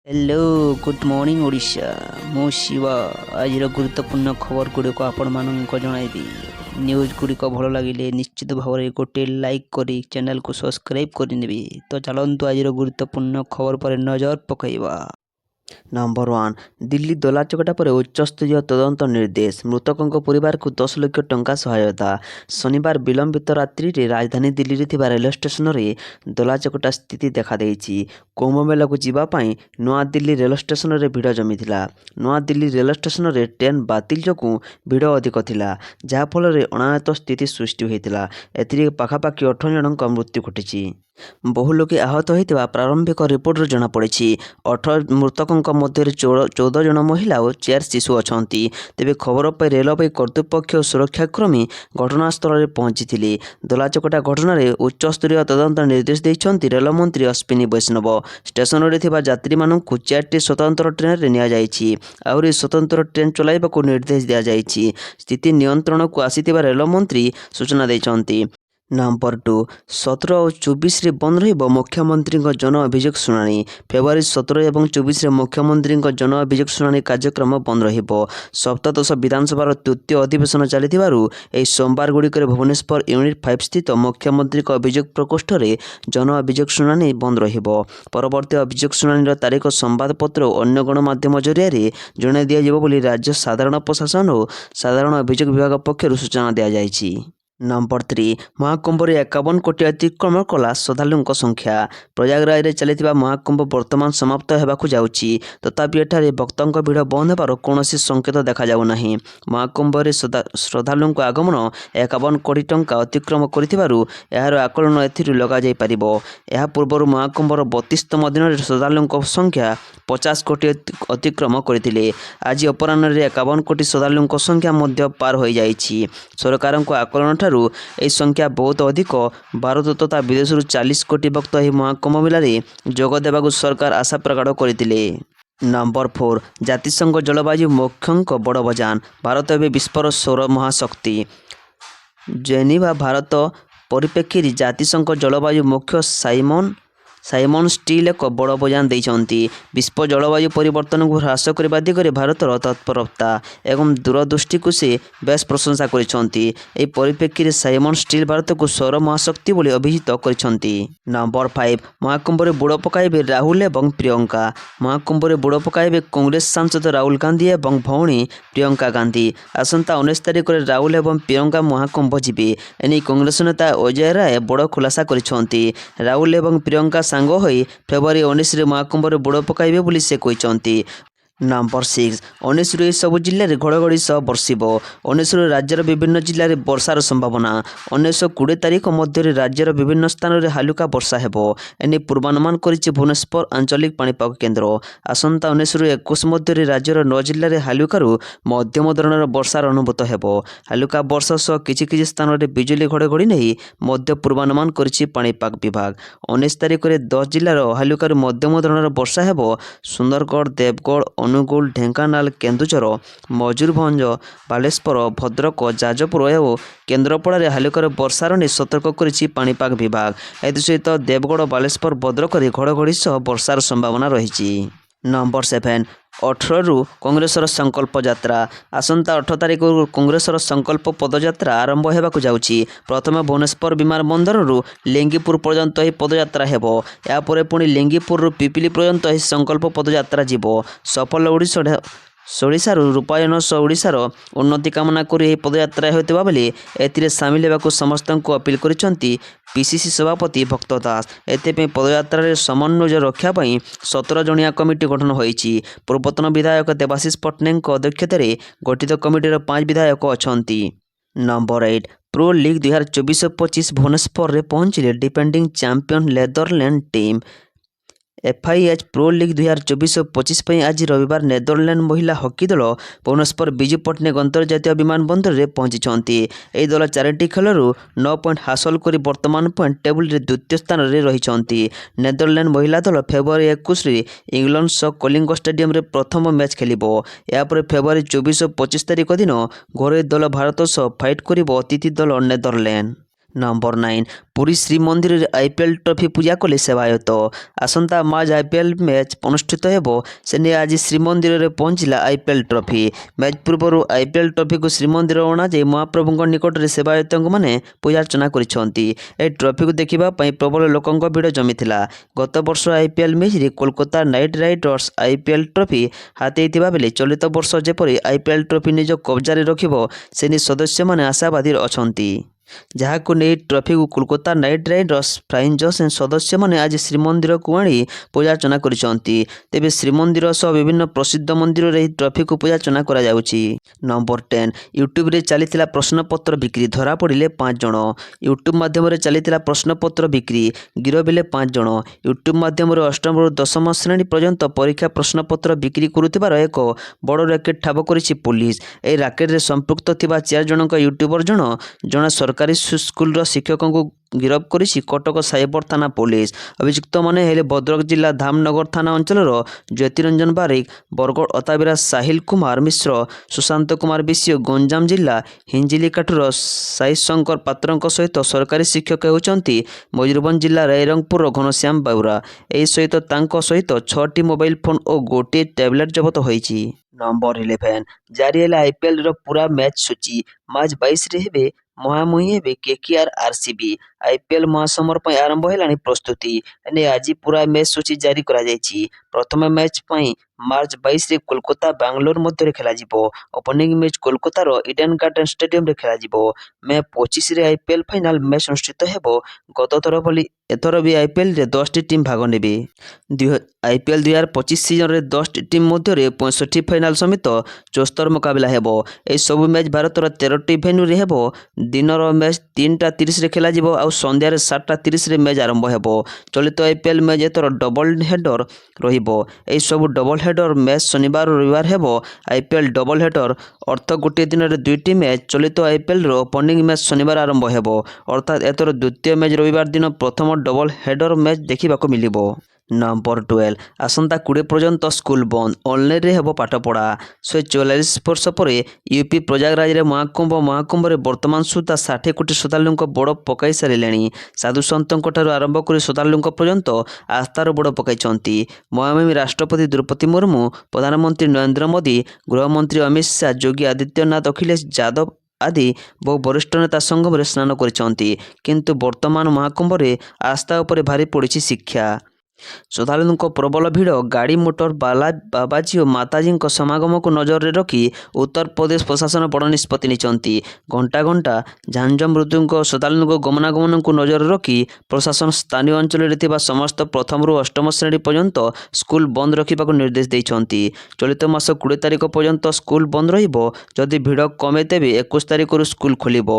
Hello good morning Odisha मु शिवा आज गुरुत्वपूर्ण खबर गुड़िक आपण मानक जनइबी न्यूज गुड़िक भल लगे निश्चित भाव में गोटे लाइक करी चैनल को सब्सक्राइब करनेबी। तो चलतु आज गुरुत्वपूर्ण खबर पर नजर पकईवा। नंबर 1 दिल्ली दलाचकटा पर उच्चस्तरीय तदंत निर्देश मृतकों परिवार को 10 लाख टंका सहायता। शनिवार विलंबित रात्रि रे राजधानी दिल्ली रे रेल स्टेशन रे दलाचकटा स्थिति देखा देइछि। कुंभ मेला को जीवाई नूआ दिल्ली रेल स्टेशन रे भिड़ जमीथिला। नूआ दिल्ली रेल स्टेशन रे ट्रेन बातिल जोगु भिड़ अधिक थिला, जहा फल रे अनायत स्थिति सृष्टि होइतिला। एथिरे पाखापाखि 18 जनक मृत्यु घटिछि। बहु लोक आहत होता प्रारंभिक रिपोर्ट जनापड़ी। 18 मृतकों मध्य 14 जन महिला और 4 शिशु अच्छा। तेज खबर पर रेलवे कर्तृपक्ष और सुरक्षाकर्मी घटनास्थल में पहुंची। दलाचकटा घटना उच्चस्तरीय तदंत निर्देश देइछन्ति रेलमंत्री अश्विनी वैष्णव। स्टेशन रे थिबा यात्री मानकु 4टी स्वतंत्र ट्रेन रे निया जाइछि। आउरी स्वतंत्र ट्रेन चलाइबाकु निर्देश दिया जाइछि। स्थिति नियंत्रण को आसीथिबा रेलमंत्री सूचना देइछन्ति। नंबर 2 17 और 24 रे बंद रहिबो मुख्यमंत्री जन अभियोग शुणाणी। फेब्रुआरी 17 और 24 रे मुख्यमंत्री जन अभियोग शुणाणी कार्यक्रम बंद रहिबो। सप्तदश विधानसभा तृतीय अधिवेशन चलिथिबारु एही सोमवार गुड़िक भुवनेश्वर यूनिट 5 स्थित मुख्यमंत्री अभियोग प्रकोष्ठ रे जन अभियोग शुणाणी बंद रहिबो। परवर्ती अभियोग शुणाणी तारीख संवादपत्र और अन्य गणमाध्यम जरिया जणाई दिया जिवो बोली राज्य साधारण प्रशासन और साधारण अभियोग विभाग पक्षरु सूचना दिया जाइछि। नंबर 3 महाकुंभ 51 कोटी अतिक्रमण कला श्रद्धालुओं संख्या। प्रयागराज में चलता महाकुंभ वर्तमान समाप्त होगाकू जाउछि, तथापि एठारे भक्तों भिड़ बंद होबार कौन संकेत देखा जाउना। महाकुंभ में श्रद्धालुओं आगमन 51 कोटी टंका अतिक्रम करिथिबारु एहार आकलन एथिरु लगा जाय परिबो। एहा पूर्व महाकुंभर 32तम दिन श्रद्धालुओं संख्या 50 कोटी अतिक्रम करथिले। आज अपराह्न 51 कोटी श्रद्धालुओं संख्या मध्य पार हो जाइछि। सरकार आकलन यह संख्या बहुत अधिक। भारत तथा विदेश 40 कोटी भक्त यह महाकुंभ मेला जोग देवाक सरकार आशा प्रकट करते। नंबर 4 जातिसंघ जलवायु मुख्यों बड़ बजान। भारत एवं विश्वर सौर महाशक्ति। जेनेवा भारत परिप्रेक्षी जातिसंघ जलवायु मुख्य साइमन स्टील एक बड़ बयान देइछन्ति। विश्व जलवायु परिवर्तन को ह्रास करने दिगरे भारतर तत्परता एवं दूरदृष्टि को से बेस प्रशंसा करिसेंति। एही परिप्रेक्षी साइमन स्टील भारत को सौर महाशक्ति बोली अभिहित करिसेंति। नंबर 5 महाकुंभ में बुड़ पकाइबे राहुल एवं प्रियंका। महाकुंभ में बुड़ पकाइबे कांग्रेस सांसद राहुल गांधी एवं भौणी प्रियंका गांधी। आसंता 19 तारिख में राहुल एवं प्रियंका महाकुंभ जीवे। एने कांग्रेस नेता अजय राय बड़ खुलासा करिसेंति। राहुल एवं प्रियंका सांग होई फेब्रुआरी 19 रे महाकुंभ रे बुड़ पकाइबे बोली से कहिसेंति। नंबर 6 19 रू सब जिले में घड़घड़ी सह बर्षिब। 19 राज्यर विभिन्न जिले में वर्षार संभावना। 19-20 तारीख मध्य राज्यर विभिन्न स्थान में हालुका वर्षा हेबो। एने पूर्वानुमान करिछि भुवनेश्वर आंचलिक पाणीपाग केन्द्र। आसंता 19-21 मध्य राज्यर 9 जिले में हालुकारु मध्यम धरणर वर्षार अनुभूत हेबो। हालुका वर्षा सह किछि स्थान में बिजुली घड़घड़ी नहीं मध्य पूर्वानुमान करिछि पाणीपाग विभाग। 19 तारीख में 10 जिलार हालुकारु मध्यम धरणर वर्षा हेबो। सुंदरगढ़, देवगढ़, अनुगुल, ढेंकानाल, केन्दुझर, मयूरभंज, बालेश्वर, भद्रक, जाजपुर और केन्द्रापड़ा हालुकार वर्षार नहीं सतर्क करिछि पाणीपाग विभाग। एसहित देवगढ़, बालेश्वर, भद्रक घड़घड़ी सह वर्षार संभावना रही। नंबर 7 18 रु कांग्रेसर संकल्प यात्रा। आसंता 18 तारिख कांग्रेसर संकल्प पदयात्रा आरंभ होगाकू जाउछि। प्रथम भुवनेश्वर विमान बंदर रु लेंगीपुर पर्यंत यह पदयात्रा हेबो। यापर पुणी लेंगीपुर रु पिपिली पर्यंत यह संकल्प पदयात्रा जीवो। सफल ओडिशार रूपायन सह ओडिशार उन्नति कामना कर यह पदयात्रा होता बेले एथिरे सामिल होगाकू समस्त अपील करिसेंति पीसीसी सभापति भक्त दास। एथिपे पदयात्रा समन्वय रक्षा पाई 17 जणिया कमिटी गठन होईछि। पूर्वतन विधायक देवाशीष पट्टनायक अध्यक्षता गठित कमिटीर 5 विधायक अछंती। नंबर 8 प्रो लीग 2024-25 भुवनेश्वर रे पहुंचले defending champion Netherland team. FIH pro league 2024-25 पर आज रविवार नेदरलैंड महिला हॉकी दल भुवनेश्वर विजु पट्टनायक अंतर्जातीय विमान बंदर में पहुंची। यह दल 4टी खेलू 9 पॉइंट हासिल कर वर्तमान पॉइंट टेबुल रे द्वितीय स्थान में रही। नेदरलैंड महिला दल फेब्रुआरी 21 इंग्लैंड सह कलिंग स्टेडियम रे प्रथम मैच खेलिबो। यापर फेब्रुआरी 24 और 25 तारिख दिन घरोई दल भारत सह फाइट करिबो अतिथि दल नेदरलैंड। ନମ୍ବର 9 ପୁରୀ ଶ୍ରୀମନ୍ଦିରରେ ଆଇପିଏଲ୍ ଟ୍ରଫି ପୂଜା କଲେ ସେବାୟତ। ଆସନ୍ତା ମାର୍ଚ୍ଚ ଆଇପିଏଲ୍ ମ୍ୟାଚ୍ ଅନୁଷ୍ଠିତ ହେବ, ସେ ନେଇ ଆଜି ଶ୍ରୀମନ୍ଦିରରେ ପହଞ୍ଚିଲା ଆଇପିଏଲ୍ ଟ୍ରଫି। ମ୍ୟାଚ୍ ପୂର୍ବରୁ ଆଇପିଏଲ୍ ଟ୍ରଫିକୁ ଶ୍ରୀମନ୍ଦିର ଅଣାଯାଇ ମହାପ୍ରଭୁଙ୍କ ନିକଟରେ ସେବାୟତମାନେ ପୂଜାର୍ଚ୍ଚନା କରିଛନ୍ତି। ଏହି ଟ୍ରଫିକୁ ଦେଖିବା ପାଇଁ ପ୍ରବଳ ଲୋକଙ୍କ ଭିଡ଼ ଜମିଥିଲା। ଗତ ବର୍ଷ ଆଇପିଏଲ୍ ମ୍ୟାଚ୍ରେ Kolkata knight riders IPL trophy ହାତେଇଥିବା ବେଳେ ଚଳିତ ବର୍ଷ ଯେପରି ଆଇପିଏଲ୍ ଟ୍ରଫି ନିଜ କବ୍ଜାରେ ରଖିବ, ସେ ନେଇ ସଦସ୍ୟମାନେ ଆଶାବାଦୀ ଅଛନ୍ତି। ଯାହାକୁ ନେଇ ଟ୍ରଫିକୁ କୋଲକାତା ନାଇଟ୍ ରାଇଡର୍ସ ଫ୍ରାଞ୍ଚାଇଜି ସଦସ୍ୟମାନେ ଆଜି ଶ୍ରୀମନ୍ଦିରକୁ ଆଣି ପୂଜାର୍ଚ୍ଚନା କରିଛନ୍ତି। ତେବେ ଶ୍ରୀମନ୍ଦିର ସହ ବିଭିନ୍ନ ପ୍ରସିଦ୍ଧ ମନ୍ଦିରରେ ଏହି ଟ୍ରଫିକୁ ପୂଜାର୍ଚ୍ଚନା କରାଯାଉଛି। ନମ୍ବର 10 ୟୁଟ୍ୟୁବରେ ଚାଲିଥିଲା ପ୍ରଶ୍ନପତ୍ର ବିକ୍ରି, ଧରାପଡ଼ିଲେ 5 ଜଣ। ୟୁଟ୍ୟୁବ ମାଧ୍ୟମରେ ଚାଲିଥିଲା ପ୍ରଶ୍ନପତ୍ର ବିକ୍ରି, ଗିରଫ ହେଲେ 5 ଜଣ। ୟୁଟ୍ୟୁବ ମାଧ୍ୟମରେ ଅଷ୍ଟମରୁ ଦଶମ ଶ୍ରେଣୀ ପର୍ଯ୍ୟନ୍ତ ପରୀକ୍ଷା ପ୍ରଶ୍ନପତ୍ର ବିକ୍ରି କରୁଥିବାର ଏକ ବଡ଼ ରାକେଟ ଠାବ କରିଛି ପୋଲିସ। ଏହି ରାକେଟରେ ସମ୍ପୃକ୍ତ ଥିବା 4 ଜଣଙ୍କ ୟୁଟ୍ୟୁବର ଜଣେ ସରକାରୀ ସ୍କୁଲର ଶିକ୍ଷକଙ୍କୁ ଗିରଫ କରିଛି କଟକ ସାଇବର ଥାନା ପୋଲିସ। ଅଭିଯୁକ୍ତମାନେ ହେଲେ ଭଦ୍ରକ ଜିଲ୍ଲା ଧାମନଗର ଥାନା ଅଞ୍ଚଳର ଜ୍ୟୋତିରଞ୍ଜନ ବାରିକ, ବରଗଡ଼ ଅତାବିରା ସାହିଲ କୁମାର ମିଶ୍ର, ସୁଶାନ୍ତ କୁମାର ବିଶି ଓ ଗଞ୍ଜାମ ଜିଲ୍ଲା ହିଞ୍ଜିଲିକାଠୁର ସାଇଶଙ୍କର ପାତ୍ରଙ୍କ ସହିତ ସରକାରୀ ଶିକ୍ଷକ ହେଉଛନ୍ତି ମୟୂରଭଞ୍ଜ ଜିଲ୍ଲା ରାଇରଙ୍ଗପୁରର ଘନଶ୍ୟାମ ବାଉରା। ଏହି ସହିତ ତାଙ୍କ ସହିତ 6ଟି ମୋବାଇଲ ଫୋନ୍ ଓ ଗୋଟିଏ ଟ୍ୟାବଲେଟ୍ ଜବତ ହୋଇଛି। ନମ୍ବର 11 ଜାରି ହେଲା ଆଇପିଏଲ୍ର ପୂରା ମ୍ୟାଚ୍ ସୂଚୀ। ମାର୍ଚ୍ଚ 22ରେ ହେବେ ମୁହାଁମୁହିଁ ହେବେ କେକେଆର ଆରସିବି। ଆଇପିଏଲ୍ ମହାସମର ପାଇଁ ଆରମ୍ଭ ହେଲାଣି ପ୍ରସ୍ତୁତି। ଏନେଇ ଆଜି ପୂରା ମ୍ୟାଚ୍ ସୂଚୀ ଜାରି କରାଯାଇଛି। ପ୍ରଥମ ମ୍ୟାଚ୍ ପାଇଁ ମାର୍ଚ୍ଚ 22ରେ କୋଲକାତା ବାଙ୍ଗାଲୋର ମଧ୍ୟରେ ଖେଳାଯିବ। ଓପନିଂ ମ୍ୟାଚ୍ କୋଲକାତାର ଇଡେନ୍ ଗାର୍ଡେନ ଷ୍ଟାଡିୟମରେ ଖେଳାଯିବ। ମେ 25ରେ ଆଇପିଏଲ୍ ଫାଇନାଲ ମ୍ୟାଚ୍ ଅନୁଷ୍ଠିତ ହେବ। ଗତଥର ଭଳି ଏଥର ବି ଆଇପିଏଲ୍ରେ 10ଟି ଟିମ୍ ଭାଗ ନେବେ। ଆଇପିଏଲ୍ 2025 ସିଜନରେ 10ଟି ଟିମ୍ ମଧ୍ୟରେ 65 ଫାଇନାଲ ସମେତ 74 ମୁକାବିଲା ହେବ। ଏହି ସବୁ ମ୍ୟାଚ୍ ଭାରତର 13ଟି ଭେନ୍ୟୁରେ ହେବ। ଦିନର ମ୍ୟାଚ୍ 3ଟା 30ରେ ଖେଳାଯିବ ଆଉ ସନ୍ଧ୍ୟାରେ 7ଟା 30ରେ ମ୍ୟାଚ୍ ଆରମ୍ଭ ହେବ। ଚଳିତ ଆଇପିଏଲ୍ ମ୍ୟାଚ୍ ଏଥର ଡବଲ ହେଡର ରହିବ। ଏହି ସବୁ ଡବଲ ହେଡର ମ୍ୟାଚ୍ ଶନିବାର ଓ ରବିବାର ହେବ। ଆଇପିଏଲ୍ ଡବଲ ହେଡର ଅର୍ଥ ଗୋଟିଏ ଦିନରେ 2ଟି ମ୍ୟାଚ୍। ଚଳିତ ଆଇପିଏଲ୍ର ଓପନିଂ ମ୍ୟାଚ୍ ଶନିବାର ଆରମ୍ଭ ହେବ, ଅର୍ଥାତ୍ ଏଥର ଦ୍ୱିତୀୟ ମ୍ୟାଚ୍ ରବିବାର ଦିନ ପ୍ରଥମ ଡବଲ ହେଡର ମ୍ୟାଚ୍ ଦେଖିବାକୁ ମିଳିବ। ନମ୍ବର 12 ଆସନ୍ତା 20 ପର୍ଯ୍ୟନ୍ତ ସ୍କୁଲ ବନ୍ଦ, ଅନଲାଇନରେ ହେବ ପାଠପଢ଼ା। 144 ବର୍ଷ ପରେ ୟୁପି ପ୍ରୟାଗରାଜରେ ମହାକୁମ୍ଭରେ ବର୍ତ୍ତମାନ ସୁଦ୍ଧା 60 କୋଟି ଶ୍ରଦ୍ଧାଳୁଙ୍କ ବୋଡ଼ ପକାଇ ସାରିଲେଣି। ସାଧୁସନ୍ଥଙ୍କଠାରୁ ଆରମ୍ଭ କରି ଶ୍ରଦ୍ଧାଳୁଙ୍କ ପର୍ଯ୍ୟନ୍ତ ଆସ୍ଥାର ବୋଡ଼ ପକାଇଛନ୍ତି। ମହାମହିମ ରାଷ୍ଟ୍ରପତି ଦ୍ରୌପଦୀ ମୁର୍ମୁ, ପ୍ରଧାନମନ୍ତ୍ରୀ ନରେନ୍ଦ୍ର ମୋଦି, ଗୃହମନ୍ତ୍ରୀ ଅମିତ ଶାହ, ଯୋଗୀ ଆଦିତ୍ୟନାଥ, ଅଖିଳେଶ ଯାଦବ ଆଦି ବହୁ ବରିଷ୍ଠ ନେତା ସଙ୍ଗମରେ ସ୍ନାନ କରିଛନ୍ତି। କିନ୍ତୁ ବର୍ତ୍ତମାନ ମହାକୁମ୍ଭରେ ଆସ୍ଥା ଉପରେ ଭାରି ପଡ଼ିଛି ଶିକ୍ଷା। ଶ୍ରଦ୍ଧାଳୁଙ୍କ ପ୍ରବଳ ଭିଡ଼, ଗାଡ଼ି ମୋଟର, ବାବାଜୀ ଓ ମାତାଜୀଙ୍କ ସମାଗମକୁ ନଜରରେ ରଖି ଉତ୍ତରପ୍ରଦେଶ ପ୍ରଶାସନ ବଡ଼ ନିଷ୍ପତ୍ତି ନେଇଛନ୍ତି। ଘଣ୍ଟା ଘଣ୍ଟା ଝାଞ୍ଜ ମୃଦୁଙ୍କ ଶ୍ରଦ୍ଧାଳୁଙ୍କ ଗମନାଗମନକୁ ନଜରରେ ରଖି ପ୍ରଶାସନ ସ୍ଥାନୀୟ ଅଞ୍ଚଳରେ ଥିବା ସମସ୍ତ ପ୍ରଥମରୁ ଅଷ୍ଟମ ଶ୍ରେଣୀ ପର୍ଯ୍ୟନ୍ତ ସ୍କୁଲ ବନ୍ଦ ରଖିବାକୁ ନିର୍ଦ୍ଦେଶ ଦେଇଛନ୍ତି। ଚଳିତ ମାସ 20 ତାରିଖ ପର୍ଯ୍ୟନ୍ତ ସ୍କୁଲ ବନ୍ଦ ରହିବ। ଯଦି ଭିଡ଼ କମେ ତେବେ 21 ତାରିଖରୁ ସ୍କୁଲ ଖୋଲିବ।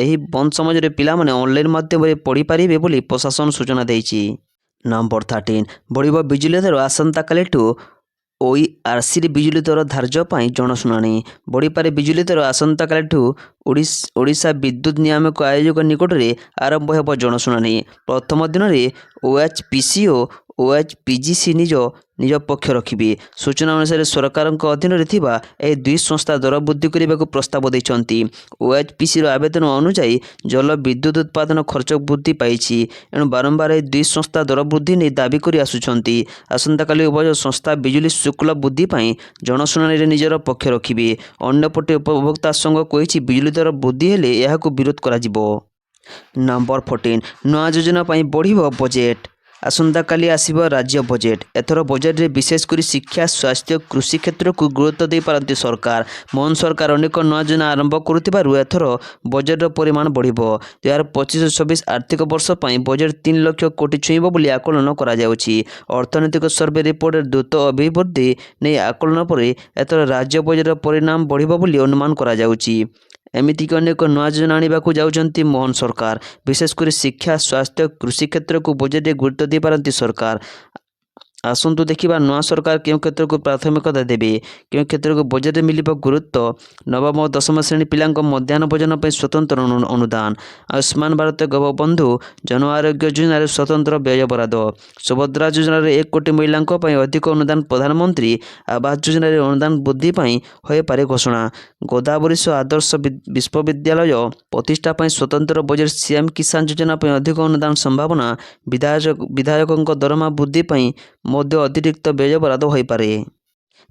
ଏହି ବନ୍ଦ ସମୟରେ ପିଲାମାନେ ଅନଲାଇନ ମାଧ୍ୟମରେ ପଢ଼ିପାରିବେ ବୋଲି ପ୍ରଶାସନ ସୂଚନା ଦେଇଛି। ନମ୍ବର 13 ବଢ଼ିବ ବିଜୁଳି ଦର, ଆସନ୍ତାକାଲିଠୁ ଓଇଆର୍ସିରେ ବିଜୁଳି ଦର ଧାର୍ଯ୍ୟ ପାଇଁ ଜନଶୁଣାଣି। ବଢ଼ିପାରେ ବିଜୁଳି ଦର, ଆସନ୍ତାକାଲିଠୁ ଓଡ଼ିଶା ବିଦ୍ୟୁତ୍ ନିୟାମକ ଆୟୋଗ ନିକଟରେ ଆରମ୍ଭ ହେବ ଜନଶୁଣାଣି। ପ୍ରଥମ ଦିନରେ ଓଏଚ୍ପିସି ଓ ଓଏଚ୍ପିଜିସି ନିଜ ପକ୍ଷ ରଖିବେ। ସୂଚନା ଅନୁସାରେ ସରକାରଙ୍କ ଅଧୀନରେ ଥିବା ଏହି ଦୁଇ ସଂସ୍ଥା ଦର ବୃଦ୍ଧି କରିବାକୁ ପ୍ରସ୍ତାବ ଦେଇଛନ୍ତି। ଓଏଚ୍ପିସିର ଆବେଦନ ଅନୁଯାୟୀ ଜଳ ବିଦ୍ୟୁତ୍ ଉତ୍ପାଦନ ଖର୍ଚ୍ଚ ବୃଦ୍ଧି ପାଇଛି। ଏଣୁ ବାରମ୍ବାର ଏହି ଦୁଇ ସଂସ୍ଥା ଦର ବୃଦ୍ଧି ନେଇ ଦାବି କରି ଆସୁଛନ୍ତି। ଆସନ୍ତାକାଲି ଉଭୟ ସଂସ୍ଥା ବିଜୁଳି ଶୁଳ୍କ ବୃଦ୍ଧି ପାଇଁ ଜନଶୁଣାଣିରେ ନିଜର ପକ୍ଷ ରଖିବେ। ଅନ୍ୟପଟେ ଉପଭୋକ୍ତା ସଂଘ କହିଛି, ବିଜୁଳି ଦର ବୃଦ୍ଧି ହେଲେ ଏହାକୁ ବିରୋଧ କରାଯିବ। ନମ୍ବର 14 ନୂଆ ଯୋଜନା ପାଇଁ ବଢ଼ିବ ବଜେଟ୍, ଆସନ୍ତାକାଲି ଆସିବ ରାଜ୍ୟ ବଜେଟ୍। ଏଥର ବଜେଟ୍ରେ ବିଶେଷ କରି ଶିକ୍ଷା, ସ୍ୱାସ୍ଥ୍ୟ, କୃଷି କ୍ଷେତ୍ରକୁ ଗୁରୁତ୍ୱ ଦେଇପାରନ୍ତି ସରକାର। ମୋହନ ସରକାର ଅନେକ ନୂଆ ଯୋଜନା ଆରମ୍ଭ କରୁଥିବାରୁ ଏଥର ବଜେଟ୍ର ପରିମାଣ ବଢ଼ିବ। 2025-26 ଆର୍ଥିକ ବର୍ଷ ପାଇଁ ବଜେଟ୍ 3 ଲକ୍ଷ କୋଟି ଛୁଇଁବ ବୋଲି ଆକଳନ କରାଯାଉଛି। ଅର୍ଥନୈତିକ ସର୍ଭେ ରିପୋର୍ଟରେ ଦ୍ରୁତ ଅଭିବୃଦ୍ଧି ନେଇ ଆକଳନ ପରେ ଏଥର ରାଜ୍ୟ ବଜେଟ୍ର ପରିମାଣ ବଢ଼ିବ ବୋଲି ଅନୁମାନ କରାଯାଉଛି। ଏମିତିକି ଅନେକ ନୂଆ ଯୋଜନା ଆଣିବାକୁ ଯାଉଛନ୍ତି ମୋହନ ସରକାର। ବିଶେଷ କରି ଶିକ୍ଷା, ସ୍ୱାସ୍ଥ୍ୟ, କୃଷି କ୍ଷେତ୍ରକୁ ବଜେଟ୍ରେ ଗୁରୁତ୍ୱ ଦେଇପାରନ୍ତି ସରକାର। ଆସନ୍ତୁ ଦେଖିବା ନୂଆ ସରକାର କେଉଁ କ୍ଷେତ୍ରକୁ ପ୍ରାଥମିକତା ଦେବେ, କେଉଁ କ୍ଷେତ୍ରକୁ ବଜେଟରେ ମିଳିବ ଗୁରୁତ୍ୱ। ନବମ ଓ ଦଶମ ଶ୍ରେଣୀ ପିଲାଙ୍କ ମଧ୍ୟାହ୍ନ ଭୋଜନ ପାଇଁ ସ୍ୱତନ୍ତ୍ର ଅନୁଦାନ। ଆୟୁଷ୍ମାନ ଭାରତ ଗୋପବନ୍ଧୁ ଜନ ଆରୋଗ୍ୟ ଯୋଜନାରେ ସ୍ୱତନ୍ତ୍ର ବ୍ୟୟ ବରାଦ। ସୁଭଦ୍ରା ଯୋଜନାରେ 1 କୋଟି ମହିଳାଙ୍କ ପାଇଁ ଅଧିକ ଅନୁଦାନ। ପ୍ରଧାନମନ୍ତ୍ରୀ ଆବାସ ଯୋଜନାରେ ଅନୁଦାନ ବୃଦ୍ଧି ପାଇଁ ହୋଇପାରେ ଘୋଷଣା। ଗୋଦାବରୀଶ ଆଦର୍ଶ ବିଶ୍ୱବିଦ୍ୟାଳୟ ପ୍ରତିଷ୍ଠା ପାଇଁ ସ୍ୱତନ୍ତ୍ର ବଜେଟ୍। ସିଏମ କିଷାନ ଯୋଜନା ପାଇଁ ଅଧିକ ଅନୁଦାନ ସମ୍ଭାବନା। ବିଧାୟକଙ୍କ ଦରମା ବୃଦ୍ଧି ପାଇଁ ମଧ୍ୟ ଅତିରିକ୍ତ ବ୍ୟୟ ବରାଦ ହୋଇପାରେ।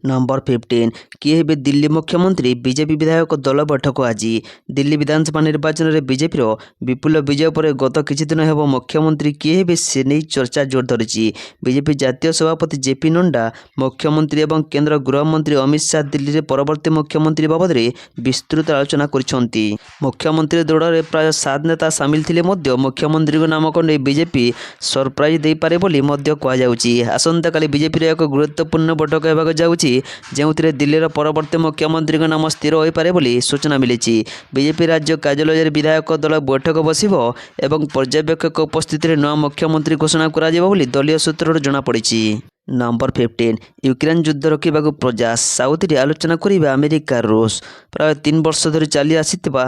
ନମ୍ବର 15 କିଏ ହେବେ ଦିଲ୍ଲୀ ମୁଖ୍ୟମନ୍ତ୍ରୀ? ବିଜେପି ବିଧାୟକ ଦଳ ବୈଠକ ଆଜି। ଦିଲ୍ଲୀ ବିଧାନସଭା ନିର୍ବାଚନରେ ବିଜେପିର ବିପୁଳ ବିଜୟ ପରେ ଗତ କିଛିଦିନ ହେବ ମୁଖ୍ୟମନ୍ତ୍ରୀ କିଏ ହେବେ ସେ ନେଇ ଚର୍ଚ୍ଚା ଜୋର ଧରିଛି। ବିଜେପି ଜାତୀୟ ସଭାପତି ଜେପି ନଡ୍ଡା, ମୁଖ୍ୟମନ୍ତ୍ରୀ ଏବଂ କେନ୍ଦ୍ର ଗୃହମନ୍ତ୍ରୀ ଅମିତ ଶାହ ଦିଲ୍ଲୀରେ ପରବର୍ତ୍ତୀ ମୁଖ୍ୟମନ୍ତ୍ରୀ ବାବଦରେ ବିସ୍ତୃତ ଆଲୋଚନା କରିଛନ୍ତି। ମୁଖ୍ୟମନ୍ତ୍ରୀ ଦୌଡ଼ରେ ପ୍ରାୟ 7 ନେତା ସାମିଲ ଥିଲେ ମଧ୍ୟ ମୁଖ୍ୟମନ୍ତ୍ରୀଙ୍କ ନାମକୁ ନେଇ ବିଜେପି ସରପ୍ରାଇଜ ଦେଇପାରେ ବୋଲି ମଧ୍ୟ କୁହାଯାଉଛି। ଆସନ୍ତାକାଲି ବିଜେପିର ଏକ ଗୁରୁତ୍ୱପୂର୍ଣ୍ଣ ବୈଠକ ହେବାକୁ ଯାଉଛି, ଯେଉଁଥିରେ ଦିଲ୍ଲୀର ପରବର୍ତ୍ତୀ ମୁଖ୍ୟମନ୍ତ୍ରୀଙ୍କ ନାମ ସ୍ଥିର ହୋଇପାରେ ବୋଲି ସୂଚନା ମିଳିଛି। ବିଜେପି ରାଜ୍ୟ କାର୍ଯ୍ୟାଳୟରେ ବିଧାୟକ ଦଳ ବୈଠକ ବସିବ ଏବଂ ପର୍ଯ୍ୟବେକ୍ଷକ ଉପସ୍ଥିତିରେ ନୂଆ ମୁଖ୍ୟମନ୍ତ୍ରୀ ଘୋଷଣା କରାଯିବ ବୋଲି ଦଳୀୟ ସୂତ୍ରରୁ ଜଣାପଡ଼ିଛି। ନମ୍ବର 15 ୟୁକ୍ରେନ୍ ଯୁଦ୍ଧ ରୋକିବାକୁ ପ୍ରୟାସ। ସାଉଦିରେ ଆଲୋଚନା କରିବେ ଆମେରିକା ରୁଷ। ପ୍ରାୟ 3 ବର୍ଷ ଧରି ଚାଲି ଆସିଥିବା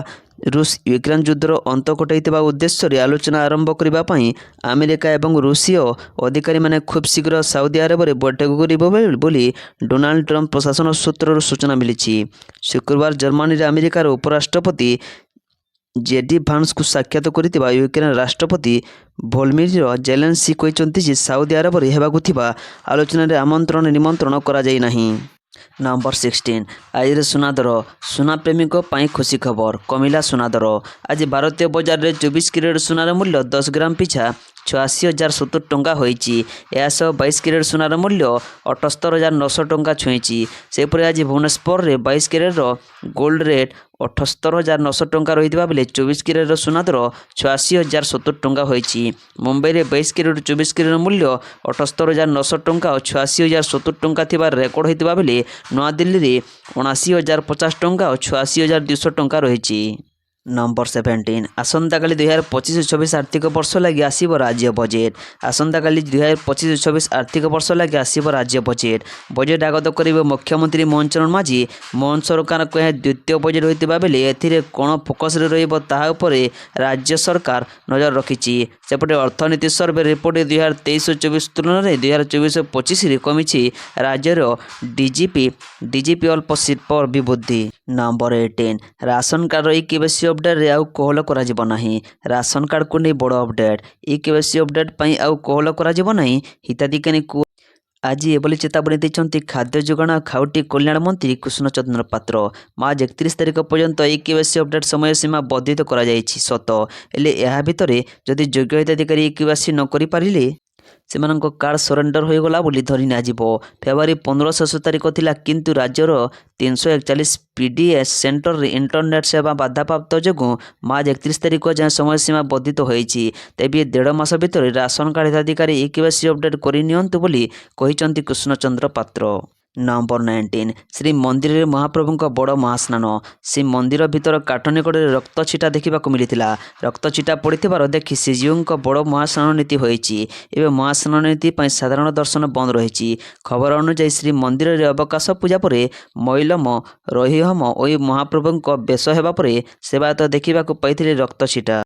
ରୁଷ ୟୁକ୍ରେନ୍ ଯୁଦ୍ଧର ଅନ୍ତ ଘଟାଇବା ଉଦ୍ଦେଶ୍ୟରେ ଆଲୋଚନା ଆରମ୍ଭ କରିବା ପାଇଁ ଆମେରିକା ଏବଂ ରୁଷୀୟ ଅଧିକାରୀମାନେ ଖୁବ୍ ଶୀଘ୍ର ସାଉଦି ଆରବରେ ବୈଠକ କରିବେ ବୋଲି ଡୋନାଲ୍ଡ ଟ୍ରମ୍ପ ପ୍ରଶାସନ ସୂତ୍ରରୁ ସୂଚନା ମିଳିଛି। ଶୁକ୍ରବାର ଜର୍ମାନୀରେ ଆମେରିକାର ଉପରାଷ୍ଟ୍ରପତି ଜେଡି ଭାନ୍ସଙ୍କୁ ସାକ୍ଷାତ କରିଥିବା ୟୁକ୍ରେନ୍ ରାଷ୍ଟ୍ରପତି ଭଲୋଦିମିର ଜେଲେନ୍ସ୍କି କହିଛନ୍ତି ଯେ ସାଉଦି ଆରବରେ ହେବାକୁ ଥିବା ଆଲୋଚନାରେ ନିମନ୍ତ୍ରଣ କରାଯାଇ ନାହିଁ। ନମ୍ବର 16 ଆଜିର ସୁନା ଦର। ସୁନା ପ୍ରେମୀଙ୍କ ପାଇଁ ଖୁସି ଖବର, କମିଲା ସୁନା ଦର। ଆଜି ଭାରତୀୟ ବଜାରରେ 24 କ୍ୟାରେଟ୍ ସୁନାର ମୂଲ୍ୟ 10 ଗ୍ରାମ ପିଛା 86,070 ଟଙ୍କା ହୋଇଛି। ଏହା ସହ 22 କ୍ୟାରେଟ୍ ସୁନାର ମୂଲ୍ୟ 78,900 ଟଙ୍କା ଛୁଇଁଛି। ସେହିପରି ଆଜି ଭୁବନେଶ୍ୱରରେ 22 କ୍ୟାରେଟ୍ର ଗୋଲ୍ଡ ରେଟ୍ 78,900 ଟଙ୍କା ରହିଥିବା ବେଳେ 24 କ୍ୟାରେଟ୍ର ସୁନା ଦର 86,070 ଟଙ୍କା ହୋଇଛି। ମୁମ୍ବାଇରେ 22 କ୍ୟାରେଟ୍ 24 କ୍ୟାରେଟ୍ର ମୂଲ୍ୟ 78,900 ଟଙ୍କା ଓ 86,070 ଟଙ୍କା ଥିବା ରେକର୍ଡ ହୋଇଥିବା ବେଳେ ନୂଆଦିଲ୍ଲୀରେ 79,050 ଟଙ୍କା ଓ 86,200 ଟଙ୍କା ରହିଛି। ନମ୍ବର 17 ଆସନ୍ତାକାଲି 2025-26 ଆର୍ଥିକ ବର୍ଷ ଲାଗି ଆସିବ ରାଜ୍ୟ ବଜେଟ୍। ଆସନ୍ତାକାଲି 2025-26 ଆର୍ଥିକ ବର୍ଷ ଲାଗି ଆସିବ ରାଜ୍ୟ ବଜେଟ୍। ବଜେଟ୍ ଆଗତ କରିବେ ମୁଖ୍ୟମନ୍ତ୍ରୀ ମୋହନ ଚରଣ ମାଝୀ। ମୋହନ ସରକାରଙ୍କ ଏହା ଦ୍ୱିତୀୟ ବଜେଟ୍ ହୋଇଥିବା ବେଳେ ଏଥିରେ କ'ଣ ଫୋକସରେ ରହିବ ତାହା ଉପରେ ରାଜ୍ୟ ସରକାର ନଜର ରଖିଛି। ସେପଟେ ଅର୍ଥନୀତି ସର୍ଭେ ରିପୋର୍ଟ 2023-24 ତୁଳନାରେ 2024-25ରେ କମିଛି ରାଜ୍ୟର ଡିଜିପି ଅଳ୍ପ ଶିଳ୍ପ ଅଭିବୃଦ୍ଧି। ନମ୍ବର 18 ରାସନ କାର୍ଡର ଇକେୱାଇସି ଅପଡେଟ୍ରେ ଆଉ କୋହଳ କରାଯିବ ନାହିଁ। ରାସନ କାର୍ଡକୁ ନେଇ ବଡ଼ ଅପଡେଟ୍। ଇକେୱାଇସି ଅପଡେଟ୍ ପାଇଁ ଆଉ କୋହଳ କରାଯିବ ନାହିଁ। ହିତାଧିକାରୀଙ୍କୁ ଆଜି ଏଭଳି ଚେତାବନୀ ଦେଇଛନ୍ତି ଖାଦ୍ୟ ଯୋଗାଣ ଓ ଖାଉଟି କଲ୍ୟାଣ ମନ୍ତ୍ରୀ କୃଷ୍ଣଚନ୍ଦ୍ର ପାତ୍ର। ମାର୍ଚ୍ଚ 31 ତାରିଖ ପର୍ଯ୍ୟନ୍ତ ଇକେୱାଇସି ଅପଡେଟ୍ ସମୟସୀମା ବର୍ଦ୍ଧିତ କରାଯାଇଛି ସତ, ହେଲେ ଏହା ଭିତରେ ଯଦି ଯୋଗ୍ୟ ହିତାଧିକାରୀ ଇକେୱାଇସି ନ କରିପାରିଲେ ସେମାନଙ୍କ କାର୍ଡ ସରେଣ୍ଡର ହୋଇଗଲା ବୋଲି ଧରି ନିଆଯିବ। ଫେବୃଆରୀ 15 ଶେଷ ତାରିଖ ଥିଲା, କିନ୍ତୁ ରାଜ୍ୟର 341 ପିଡିଏସ୍ ସେଣ୍ଟରରେ ଇଣ୍ଟରନେଟ୍ ସେବା ବାଧାପ୍ରାପ୍ତ ଯୋଗୁଁ ମାର୍ଚ୍ଚ 31 ତାରିଖ ଯାଏଁ ସମୟସୀମା ବର୍ଦ୍ଧିତ ହୋଇଛି। ତେବେ 1.5 ମାସ ଭିତରେ ରାସନ କାର୍ଡ ହିତାଧିକାରୀ ଇକେୱାଇସି ଅପଡେଟ୍ କରିନିଅନ୍ତୁ ବୋଲି କହିଛନ୍ତି କୃଷ୍ଣଚନ୍ଦ୍ର ପାତ୍ର। ନମ୍ବର 19 ଶ୍ରୀମନ୍ଦିରରେ ମହାପ୍ରଭୁଙ୍କ ବଡ଼ ମହାସ୍ନାନ। ଶ୍ରୀମନ୍ଦିର ଭିତର କାଠ ନିକଟରେ ରକ୍ତ ଛିଟା ଦେଖିବାକୁ ମିଳିଥିଲା। ରକ୍ତ ଛିଟା ପଡ଼ିଥିବାର ଦେଖି ଶ୍ରୀଜୀଉଙ୍କ ବଡ଼ ମହାସ୍ନାନ ନୀତି ହୋଇଛି। ଏବେ ମହାସ୍ନାନ ନୀତି ପାଇଁ ସାଧାରଣ ଦର୍ଶନ ବନ୍ଦ ରହିଛି। ଖବର ଅନୁଯାୟୀ ଶ୍ରୀମନ୍ଦିରରେ ଅବକାଶ ପୂଜା ପରେ ମଇଲମ ରହିହମ ଓ ମହାପ୍ରଭୁଙ୍କ ବେଶ ହେବା ପରେ ସେବାୟତ ଦେଖିବାକୁ ପାଇଥିଲେ ରକ୍ତ ଛିଟା।